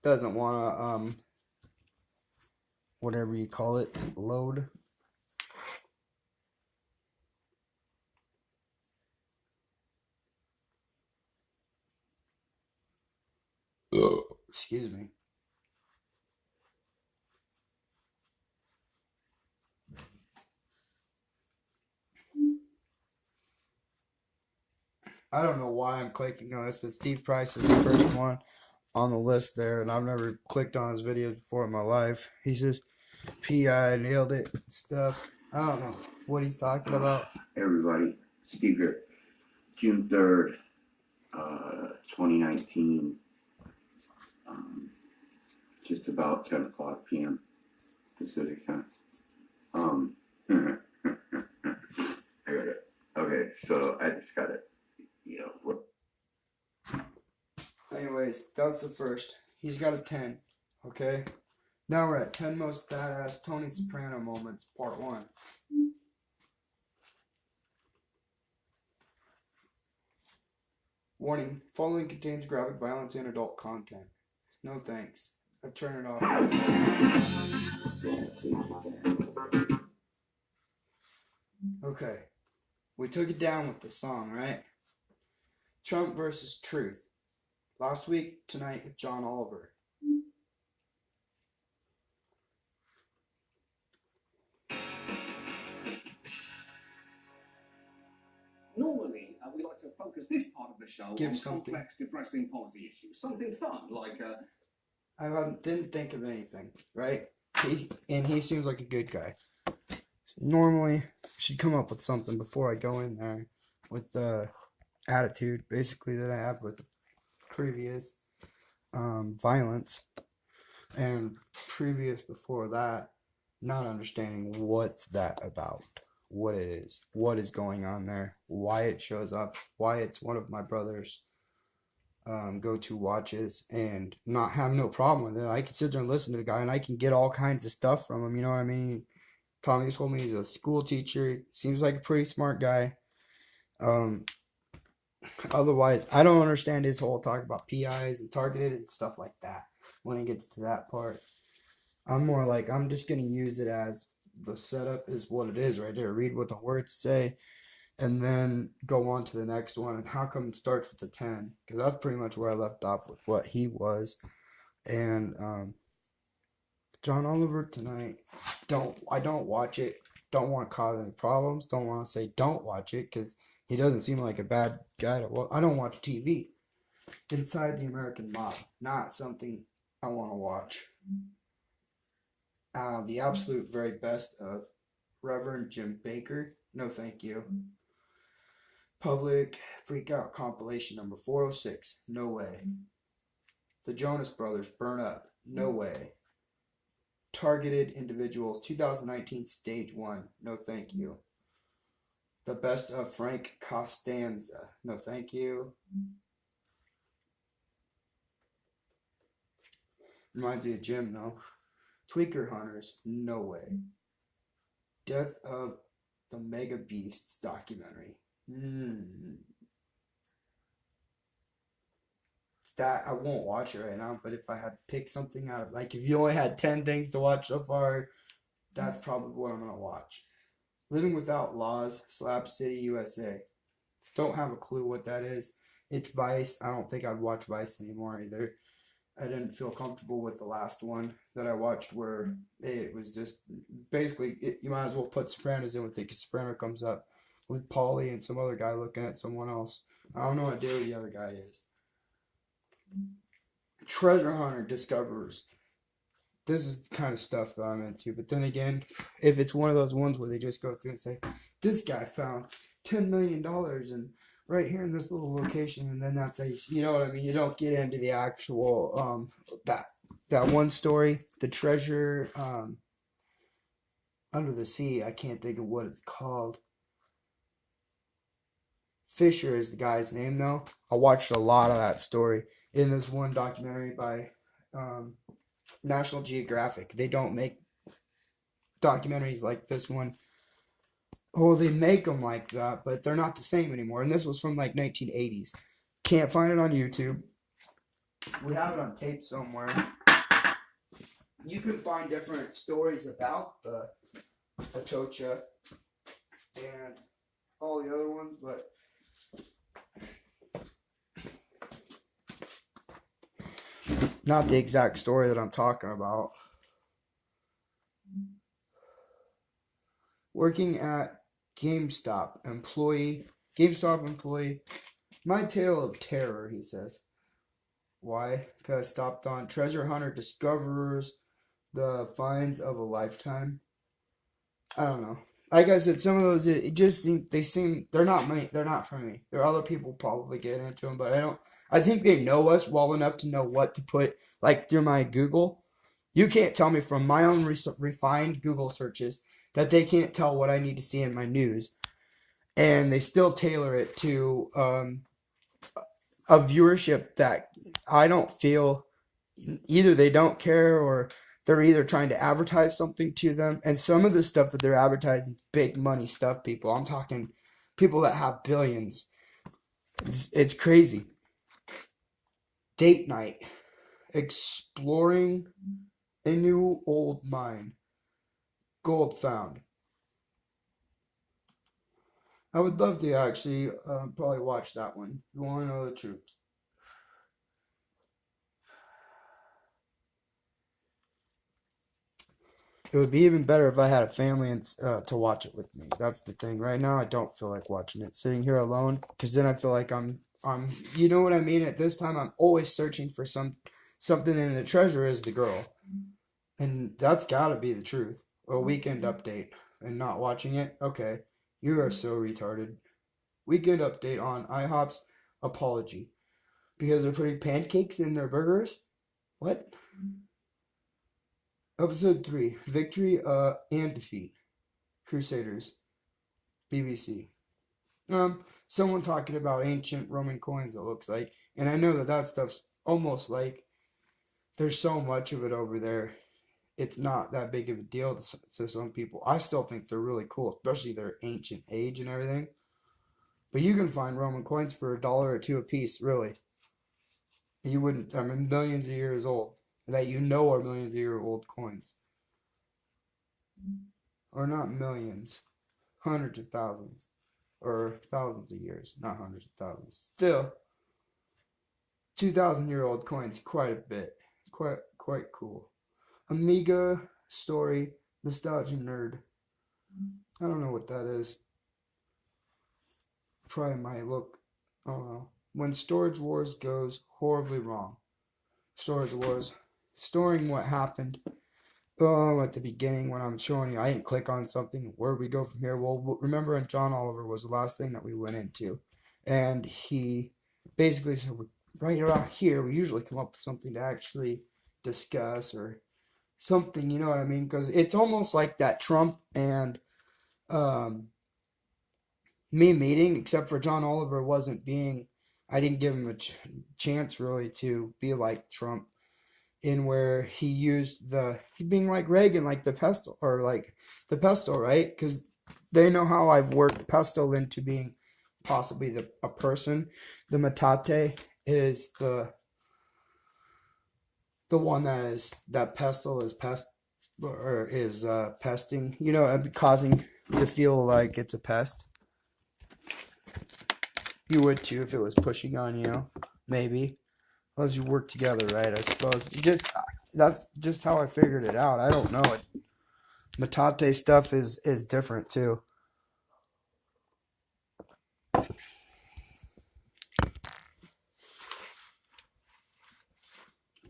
doesn't want to whatever you call it, load. Excuse me. I don't know why I'm clicking on this, but Steve Price is the first one on the list there, and I've never clicked on his videos before in my life. He says, PI nailed it stuff. I don't know what he's talking about. Hey everybody, Steve here. June 3rd, 2019, just about 10 o'clock p.m. Pacific time. I got it. Okay, so I just got it. Anyways, that's the first. He's got a 10. Okay? Now we're at 10 most badass Tony Soprano moments, part 1. Warning, following contains graphic violence and adult content. No thanks. I turn it off. Okay. We took it down with the song, right? Trump versus Truth. Last week, tonight with John Oliver. Normally, we like to focus this part of the show Give on something. complex, depressing policy issues. Something fun, like... I didn't think of anything, right? He seems like a good guy. Normally, I should come up with something before I go in there with the attitude, basically, that I have with the previous violence and previous before that, not understanding what's that about, what it is, what is going on there, why it shows up, why it's one of my brother's go-to watches, and not have no problem with it. I can sit there and listen to the guy, and I can get all kinds of stuff from him. You know what I mean? Tommy told me he's a school teacher. Seems like a pretty smart guy. Otherwise, I don't understand his whole talk about PIs and targeted and stuff like that. When it gets to that part, I'm more like, I'm just gonna use it as the setup is what it is right there. Read what the words say, and then go on to the next one. And how come it starts with the 10? Because that's pretty much where I left off with what he was. And John Oliver tonight, I don't watch it. Don't want to cause any problems. Don't want to say don't watch it, because he doesn't seem like a bad guy to watch. I don't watch TV. Inside the American Mob, not something I want to watch. The absolute very best of Reverend Jim Baker. No, thank you. Public Freak Out compilation number 406. No way. The Jonas Brothers Burn Up. No way. Targeted Individuals 2019 Stage 1. No, thank you. The best of Frank Costanza. No, thank you. Reminds me of Jim, though. Tweaker Hunters. No way. Death of the Mega Beasts documentary. That I won't watch it right now, but if I had to pick something out of, like, if you only had 10 things to watch so far, that's probably what I'm going to watch. Living Without Laws, Slap City, USA. Don't have a clue what that is. It's Vice. I don't think I'd watch Vice anymore either. I didn't feel comfortable with the last one that I watched, where it was just basically, you might as well put Sopranos in with it, because Soprano comes up with Paulie and some other guy looking at someone else. I don't know what idea who the other guy is. Treasure Hunter discovers. This is the kind of stuff that I'm into. But then again, if it's one of those ones where they just go through and say, this guy found $10 million and right here in this little location, and then that's how you know what I mean? You don't get into the actual that one story, the treasure under the sea. I can't think of what it's called. Fisher is the guy's name, though. I watched a lot of that story in this one documentary by National Geographic. They don't make documentaries like this one. Oh, they make them like that, but they're not the same anymore. And this was from like 1980s. Can't find it on YouTube. we have it on tape somewhere. You can find different stories about the Atocha and all the other ones, but not the exact story that I'm talking about. Working at GameStop employee, my tale of terror, he says. Why? Because stopped on treasure hunter discoverers the finds of a lifetime. I don't know. Like I said, some of those it just they're not me. They're not for me. There are other people probably getting into them, but I don't. I think they know us well enough to know what to put like through my Google. You can't tell me from my own refined Google searches that they can't tell what I need to see in my news, and they still tailor it to a viewership that I don't feel either they don't care or they're either trying to advertise something to them. And some of the stuff that they're advertising, big money stuff, people. I'm talking people that have billions. It's crazy. Date night. Exploring a new old mine. Gold found. I would love to actually probably watch that one. You want to know the truth. It would be even better if I had a family and to watch it with me. That's the thing. Right now, I don't feel like watching it, sitting here alone, because then I feel like you know what I mean. At this time, I'm always searching for something, and the treasure is the girl, and that's got to be the truth. A weekend update and not watching it. Okay, you are so retarded. Weekend update on IHOP's apology because they're putting pancakes in their burgers. What? Episode 3, Victory and Defeat. Crusaders. BBC. Someone talking about ancient Roman coins, it looks like. And I know that stuff's almost like there's so much of it over there. It's not that big of a deal to some people. I still think they're really cool, especially their ancient age and everything. But you can find Roman coins for $1 or $2 a piece, really. You wouldn't, I mean, millions of years old. That you know are millions of year old coins. Or not millions, hundreds of thousands. Or thousands of years, not hundreds of thousands. Still, 2,000-year-old coins, quite a bit. Quite cool. Amiga story, nostalgia nerd. I don't know what that is. Probably might look, I don't know. When Storage Wars goes horribly wrong. Storage Wars. Storing what happened at the beginning when I'm showing you. I didn't click on something. Where we go from here? Well, remember, and John Oliver was the last thing that we went into. And he basically said, right around here, we usually come up with something to actually discuss or something, you know what I mean? Because it's almost like that Trump and me meeting, except for John Oliver wasn't being, I didn't give him a chance really to be like Trump. In where he used he being like Reagan, like the pestle, or like the pestle, right? Because they know how I've worked pestle into being possibly a person. The metate is the one that pestle is pesting, you know, causing you to feel like it's a pest. You would too if it was pushing on you, maybe. Unless you work together, right? I suppose. That's just how I figured it out. I don't know it. Metate stuff is different too.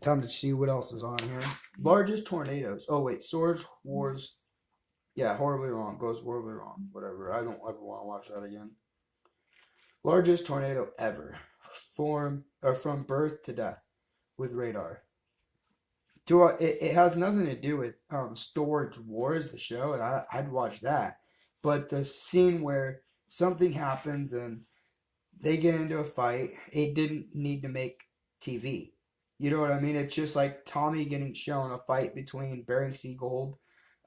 Time to see what else is on here. Largest tornadoes. Oh wait, Storage Wars. Yeah, horribly wrong. Goes horribly wrong. Whatever. I don't ever want to watch that again. Largest tornado ever. From birth to death with radar. It has nothing to do with Storage Wars, the show. I'd watch that. But the scene where something happens and they get into a fight, it didn't need to make TV. You know what I mean? It's just like Tommy getting shown a fight between Bering Sea Gold,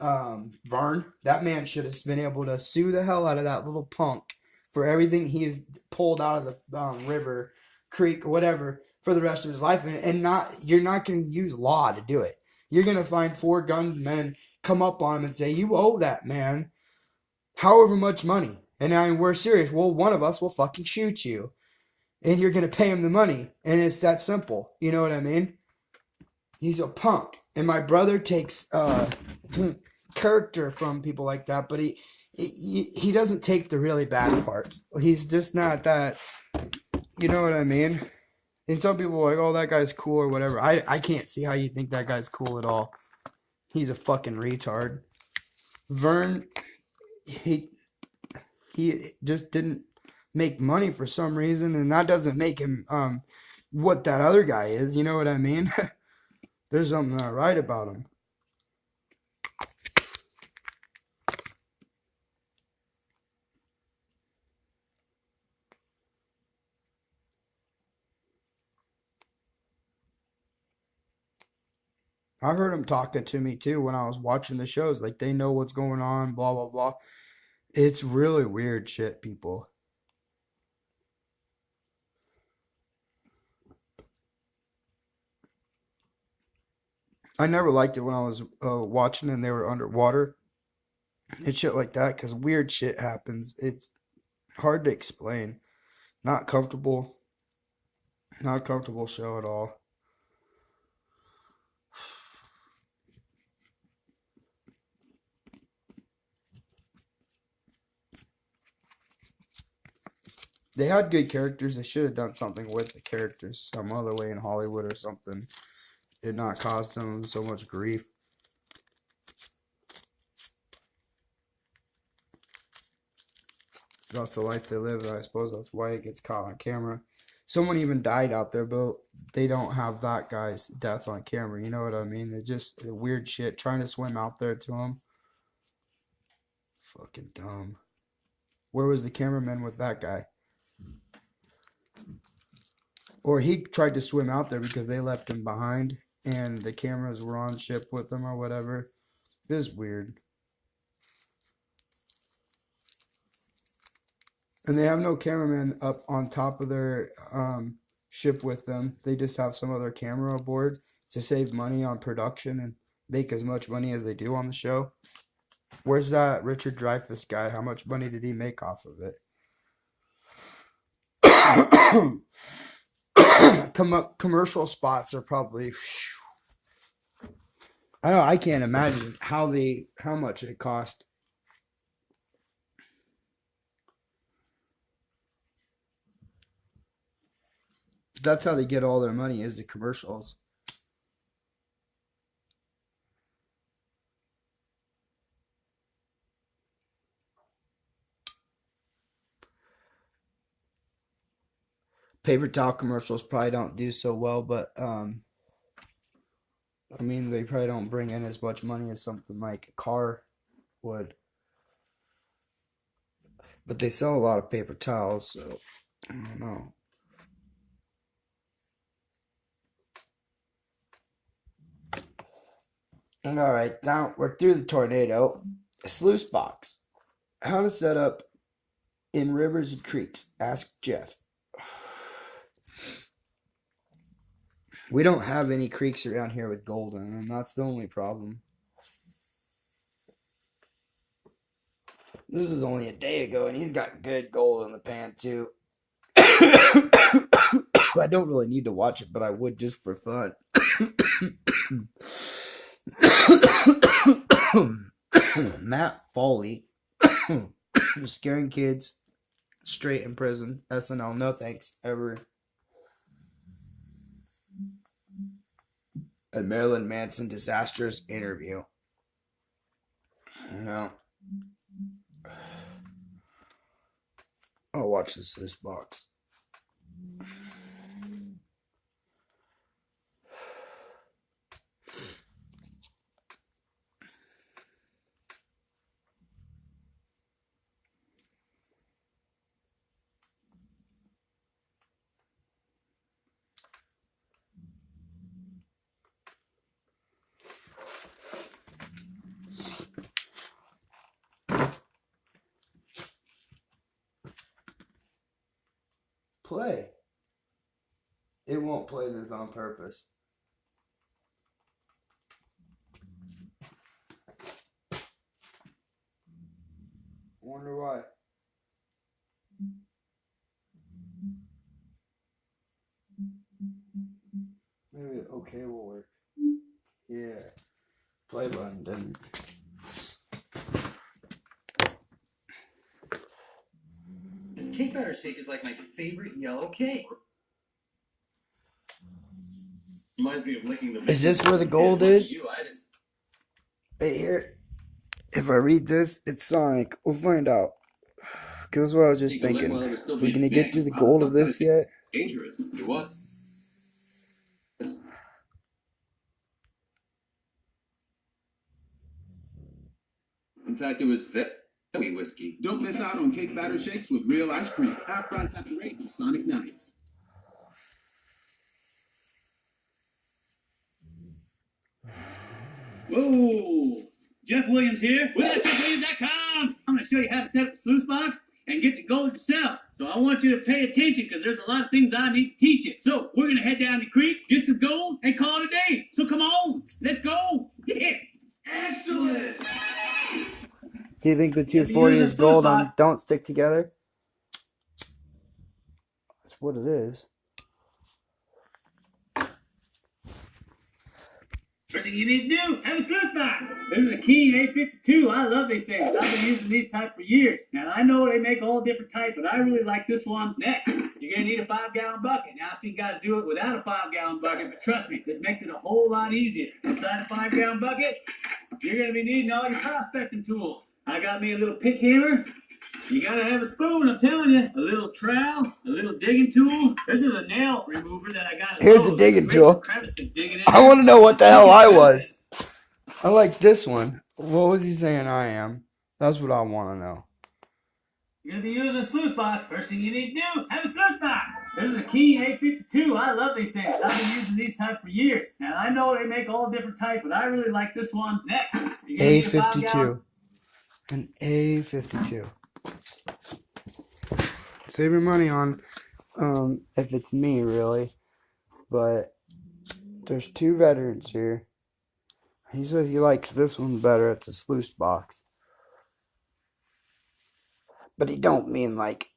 Vern. That man should have been able to sue the hell out of that little punk for everything he has pulled out of the river creek or whatever for the rest of his life, and you're not going to use law to do it. You're going to find 4 gunmen, come up on him and say, you owe that man however much money. And I mean, we're serious. Well, one of us will fucking shoot you. And you're going to pay him the money. And it's that simple. You know what I mean? He's a punk. And my brother takes character from people like that. But he doesn't take the really bad parts. He's just not that. You know what I mean? And some people are like, oh, that guy's cool or whatever. I can't see how you think that guy's cool at all. He's a fucking retard. Vern, he just didn't make money for some reason, and that doesn't make him what that other guy is. You know what I mean? There's something not right about him. I heard him talking to me too when I was watching the shows. Like, they know what's going on, blah, blah, blah. It's really weird shit, people. I never liked it when I was watching and they were underwater and shit like that, because weird shit happens. It's hard to explain. Not comfortable. Not a comfortable show at all. They had good characters. They should have done something with the characters some other way in Hollywood or something. It not caused them so much grief. That's the life they live, and I suppose that's why it gets caught on camera. Someone even died out there, but they don't have that guy's death on camera. You know what I mean? They're just weird shit. Trying to swim out there to him. Fucking dumb. Where was the cameraman with that guy? Or he tried to swim out there because they left him behind and the cameras were on ship with him or whatever. This is weird. And they have no cameraman up on top of their ship with them. They just have some other camera aboard to save money on production and make as much money as they do on the show. Where's that Richard Dreyfuss guy? How much money did he make off of it? Commercial spots are probably, I don't know, I can't imagine how much it cost. That's how they get all their money, is the commercials. Paper towel commercials probably don't do so well, but I mean, they probably don't bring in as much money as something like a car would. But they sell a lot of paper towels, so I don't know. All right, now we're through the tornado. A sluice box. How to set up in rivers and creeks? Ask Jeff. We don't have any creeks around here with gold in them. That's the only problem. This is only a day ago, and he's got good gold in the pan, too. I don't really need to watch it, but I would just for fun. Matt Foley. Scaring kids straight in prison. SNL, no thanks, ever. A Marilyn Manson disastrous interview. No. I'll watch this box. Play. It won't play this on purpose. Wonder why. Maybe okay will work. Yeah. Play button didn't. This cake batter shake is like my favorite yellow cake. Reminds me of licking the. Is this where the gold is? I just. Right here. If I read this, it's Sonic. We'll find out. Because that's what I was just thinking. We gonna get to the gold of this yet? Dangerous. You what? In fact, it was very whiskey. Don't miss out on cake batter shakes with real ice cream. Half price happy rate on Sonic Nights. Whoa! Jeff Williams here with JeffWilliams.com. I'm going to show you how to set up a sluice box and get the gold yourself. So I want you to pay attention because there's a lot of things I need to teach you. So we're going to head down the creek, get some gold, and call it a day. So come on, let's go. Yeah. Excellent. Do you think the 240 is gold on Don't Stick Together? That's what it is. First thing you need to do, have a sluice box. This is a King A52. I love these things. I've been using these types for years. Now, I know they make all different types, but I really like this one. Next, you're going to need a 5-gallon bucket. Now, I've seen guys do it without a 5-gallon bucket, but trust me, this makes it a whole lot easier. Inside a 5-gallon bucket, you're going to be needing all your prospecting tools. I got me a little pick hammer. You gotta have a spoon, I'm telling you. A little trowel, a little digging tool. This is a nail remover that I got. Here's a digging tool. Digging I want to know what the hell I was. I like this one. What was he saying I am? That's what I want to know. You're gonna be using a sluice box. First thing you need to do, have a sluice box. This is a King A52. I love these things. I've been using these types for years. Now I know they make all different types, but I really like this one. Next, you're gonna need a 5-gallon. A52. An A52. Save your money on if it's me, really. But there's two veterans here. He says he likes this one better. It's a sluice box. But he don't mean like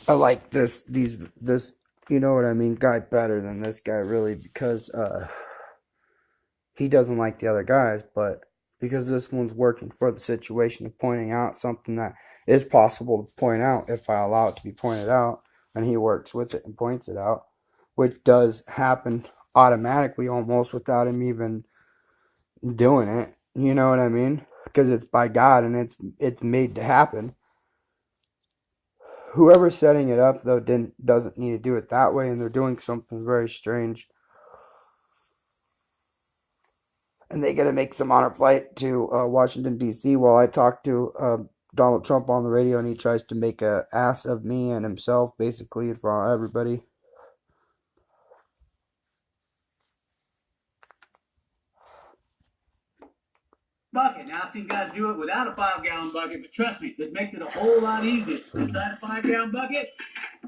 I like this you know what I mean, guy better than this guy, really, because he doesn't like the other guys, but because this one's working for the situation of pointing out something that is possible to point out if I allow it to be pointed out, and he works with it and points it out, which does happen automatically almost without him even doing it. You know what I mean? Because it's by God and it's made to happen. Whoever's setting it up, though, doesn't need to do it that way, and they're doing something very strange. And they got to make some honor flight to Washington, D.C. while I talk to Donald Trump on the radio, and he tries to make an ass of me and himself, basically, in front of everybody. Bucket. Now, I've seen guys do it without a 5-gallon bucket, but trust me, this makes it a whole lot easier. Inside a 5-gallon bucket,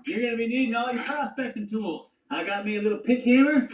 you're going to be needing all your prospecting tools. I got me a little pick hammer.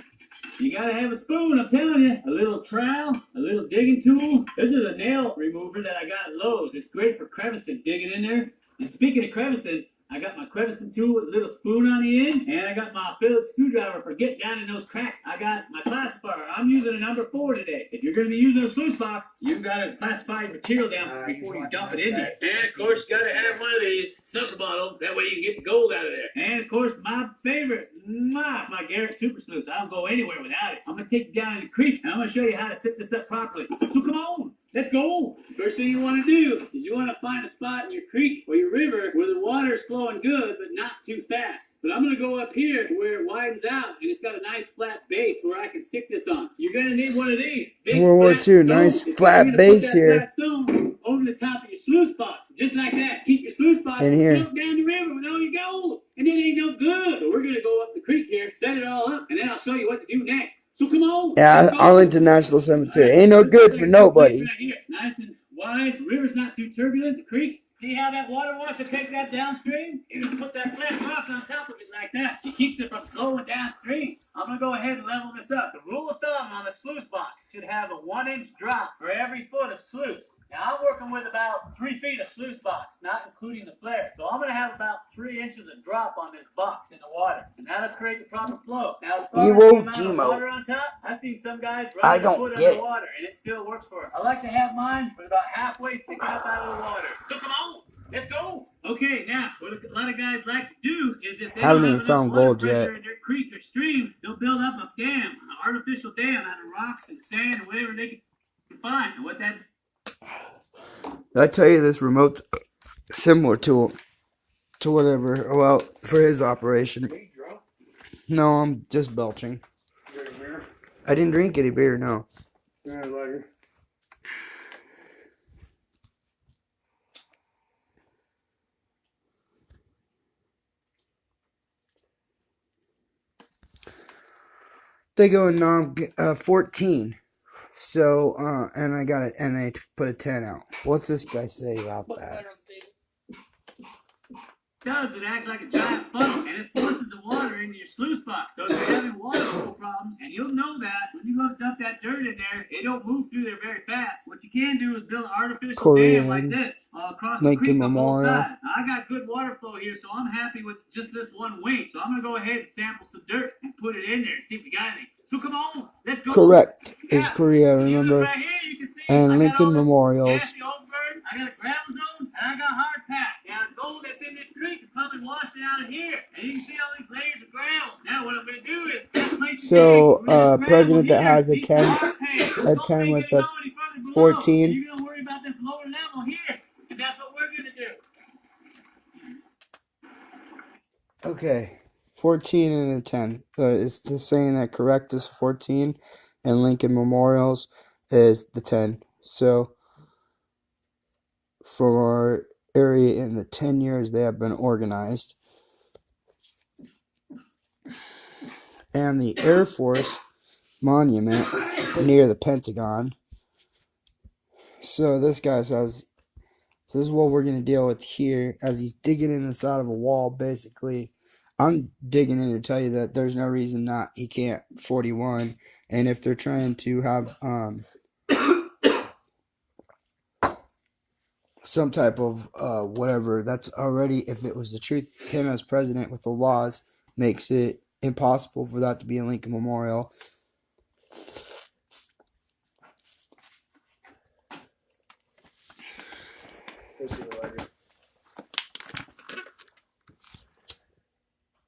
You gotta have a spoon, I'm telling you. A little trowel, a little digging tool. This is a nail remover that I got at Lowe's. It's great for crevicing, digging in there. And speaking of crevicing, I got my crevicing tool with a little spoon on the end, and I got my Phillips screwdriver for getting down in those cracks. I got my classifier. I'm using a number 4 today. If you're going to be using a sluice box, you've got to classify your material down before you dump it in there. And of course, you got to have one of these sucker bottles. That way you can get the gold out of there. And of course, my favorite, my Garrett Super Sluice. I don't go anywhere without it. I'm going to take you down in the creek, and I'm going to show you how to set this up properly. So come on. Let's go. First thing you want to do is you want to find a spot in your creek or your river where the water is flowing good but not too fast. But I'm going to go up here where it widens out and it's got a nice flat base where I can stick this on. You're going to need one of these. Big World War II, nice flat base here. Flat stone over the top of your sluice box. Just like that. Keep your sluice box in here. Jump down the river with all your gold. And it ain't no good. So we're going to go up the creek here, set it all up, and then I'll show you what to do next. So come on. Yeah, Arlington National Cemetery. Ain't no good for nobody. Right here. Nice and wide. The river's not too turbulent. The creek. See how that water wants to take that downstream? You can put that flat rock on top of it like that. It keeps it from flowing downstream. I'm gonna go ahead and level this up. The rule of thumb on the sluice box should have a 1-inch drop for every foot of sluice. Now I'm working with about 3 feet of sluice box, not including the flare. So I'm gonna have about 3 inches of drop on this box in the water, and that'll create the proper flow. Now as far as the amount of water on top, I've seen some guys run their foot underwater, and it still works for it. I like to have mine with about halfway sticking up out of the water. So come on, let's go. Okay, now what a lot of guys like to do is if they Haven't don't even have found enough water gold yet. pressure in their creek or stream, they'll build up a dam, an artificial dam out of rocks and sand and whatever they can find. And what that Did I tell you this remote's similar to whatever? Well, for his operation. No, I'm just belching. I didn't drink any beer, no. They go in 14. So, and I got it, and they put a 10 out. What's this guy say about that? does, it acts like a giant funnel, and it forces the water into your sluice box. So if you're having water flow problems, and you'll know that when you go to dump that dirt in there, it don't move through there very fast. What you can do is build an artificial dam like this across the creek on both sides. Now, I got good water flow here, so I'm happy with just this one wing. So I'm gonna go ahead and sample some dirt and put it in there and see if we got any. So come on, let's go. Correct. It's Korea, remember? Right here, you can see and Lincoln Memorials. I got a gravel zone, and I got hard pack. Now, the gold that's in this creek is probably washing out of here. And you can see all these layers of gravel. Now, what I'm going to do is... So, president that has a 10 with a 14. You're going to worry about this lower level here. And that's what we're going to do. Okay. 14 and a 10. It's just saying that correct is 14. And Lincoln Memorials is the 10. So... for our area in the 10 years they have been organized. And the Air Force monument near the Pentagon. So this guy says, this is what we're going to deal with here as he's digging in the side of a wall, basically. I'm digging in to tell you that there's no reason that he can't 41. And if they're trying to have, some type of whatever, that's already, if it was the truth, him as president with the laws makes it impossible for that to be a Lincoln Memorial. I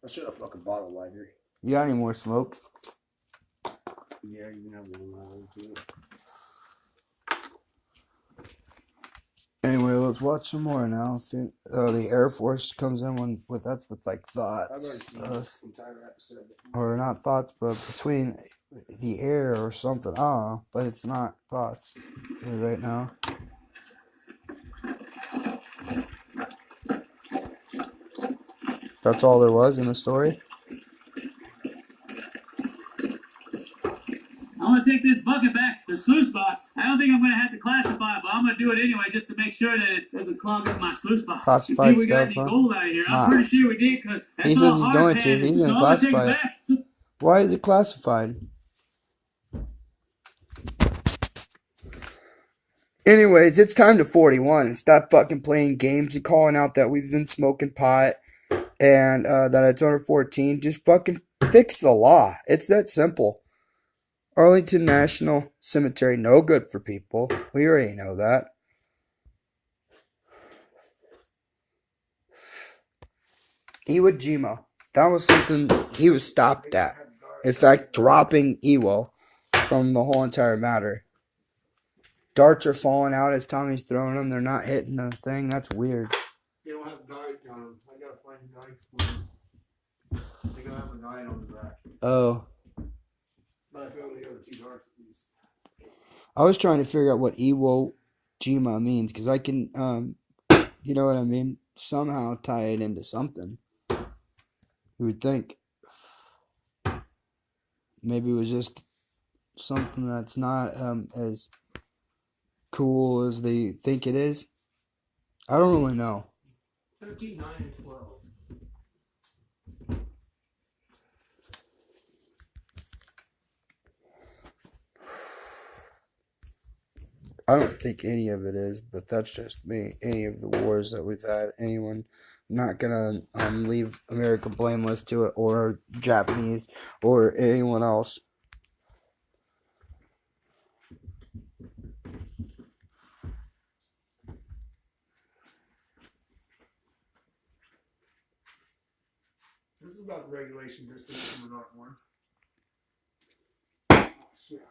should have fucking bought a lighter. You got any more smokes? Yeah, you can have one too. Anyway, let's watch some more now. The Air Force comes in with like thoughts, entire episode. or not thoughts, but between the air or something. I don't know, but it's not thoughts right now. That's all there was in the story. I'm going to take this bucket back to the sluice box. I don't think I'm going to have to classify it, but I'm going to do it anyway just to make sure that it doesn't clog up my sluice box. Classified see, we got stuff, any huh? gold out of here. Nah. I'm pretty sure we did because He says he's going to. He's going to classify it. Why is it classified? Anyways, it's time to 41. Stop fucking playing games and calling out that we've been smoking pot and that it's under 14. Just fucking fix the law. It's that simple. Arlington National Cemetery, no good for people. We already know that. Iwo Jima. That was something he was stopped at. In fact, dropping Iwo from the whole entire matter. Darts are falling out as Tommy's throwing them. They're not hitting the thing. That's weird. They don't have guides on them. I gotta find guides for them. They gotta have a guide on the back. Oh. But I found the other two darts at least. I was trying to figure out what Iwo Jima means, because I can, you know what I mean? Somehow tie it into something. You would think. Maybe it was just something that's not as cool as they think it is. I don't really know. 13, 9, and 12. I don't think any of it is, but that's just me. Any of the wars that we've had, anyone, I'm not gonna leave America blameless to it, or Japanese, or anyone else. This is about the regulation distance from the North One. Shit.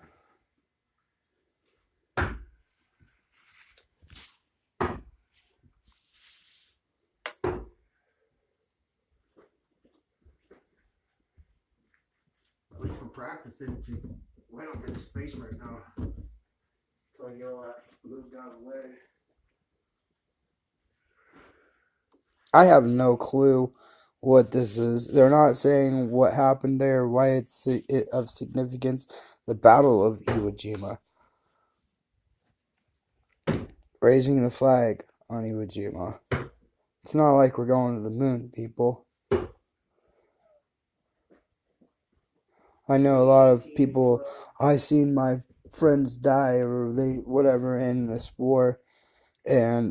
At least for practicing, because we don't get the space right now. So I go those guys away. I have no clue what this is. They're not saying what happened there, why it's of significance. The Battle of Iwo Jima. Raising the flag on Iwo Jima. It's not like we're going to the moon, people. I know a lot of people, I seen my friends die or they whatever in this war, and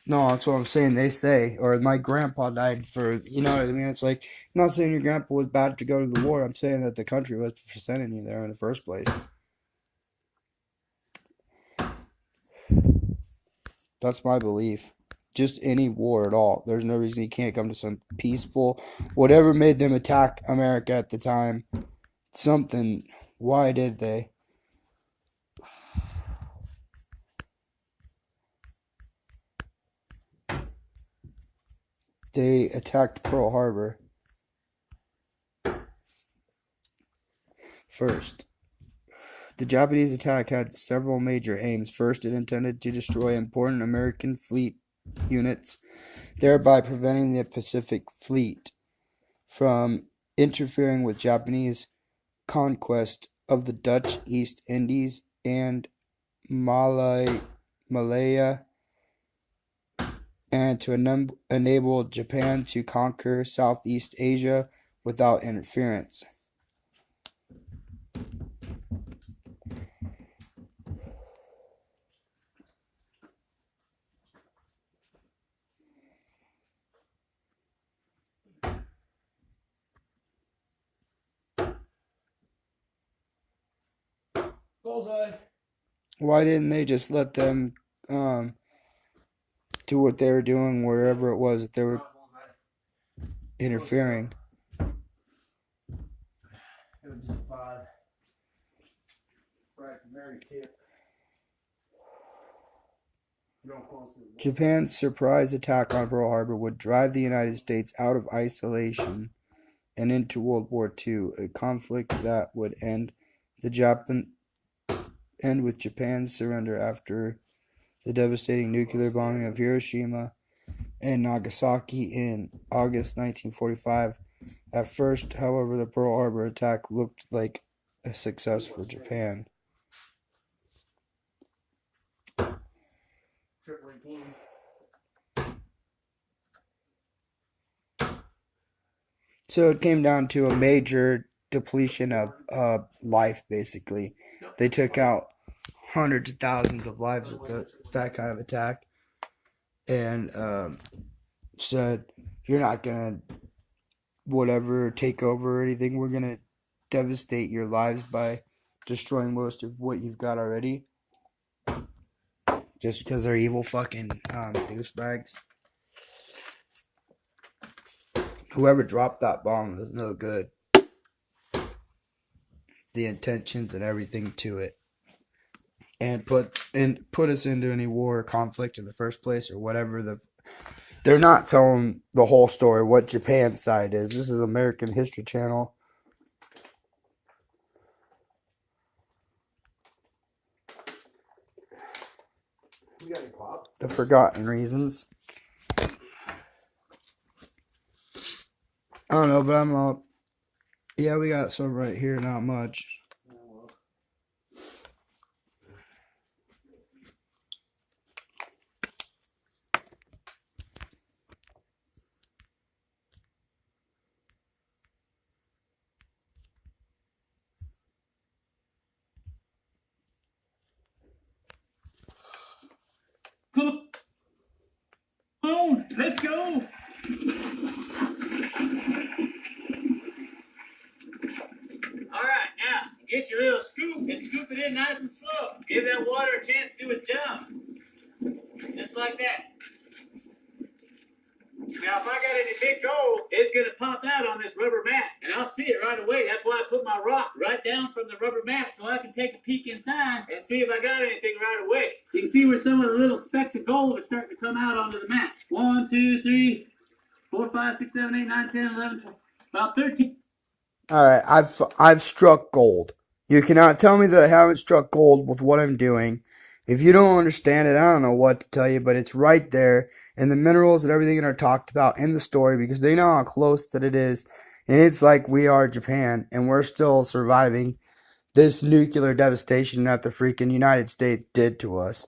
no, that's what I'm saying. They say, or my grandpa died for, you know what I mean? It's like, I'm not saying your grandpa was bad to go to the war. I'm saying that the country was for sending you there in the first place. That's my belief. Just any war at all. There's no reason you can't come to some peaceful, whatever made them attack America at the time. Something. Why did they? They attacked Pearl Harbor. First, the Japanese attack had several major aims. First, it intended to destroy important American fleet units, thereby preventing the Pacific Fleet from interfering with Japanese conquest of the Dutch East Indies and Malaya, and to enable Japan to conquer Southeast Asia without interference. Bullseye. Why didn't they just let them do what they were doing wherever it was that they were interfering? It was just 5. Right, very tip. Japan's surprise attack on Pearl Harbor would drive the United States out of isolation and into World War II, a conflict that would end with Japan's surrender after the devastating nuclear bombing of Hiroshima and Nagasaki in August 1945. At first, however, the Pearl Harbor attack looked like a success for Japan. So it came down to a major depletion of life, basically. They took out hundreds of thousands of lives with that kind of attack. And said, you're not going to whatever take over or anything. We're going to devastate your lives by destroying most of what you've got already. Just because they're evil fucking douchebags. Whoever dropped that bomb was no good. The intentions and everything to it. And put us into any war or conflict in the first place or whatever. They're not telling the whole story, what Japan's side is. This is American History Channel. We got any pop? The Forgotten Reasons. I don't know, but I'm up. Yeah, we got some right here, not much. Let's go. All right, now get your little scoop and scoop it in nice and slow. Give that water a chance to do its job. Just like that. Now, if I got any big gold, it's going to pop out on this rubber mat, and I'll see it right away. That's why I put my rock right down from the rubber mat so I can take a peek inside and see if I got anything right away. You can see where some of the little specks of gold are starting to come out onto the mat. 1, 2, 3, 4, 5, 6, 7, 8, 9, 10, 11, 12, about 13. All right, I've struck gold. You cannot tell me that I haven't struck gold with what I'm doing. If you don't understand it, I don't know what to tell you, but it's right there, and the minerals and everything that are talked about in the story, because they know how close that it is, and it's like we are Japan, and we're still surviving this nuclear devastation that the freaking United States did to us.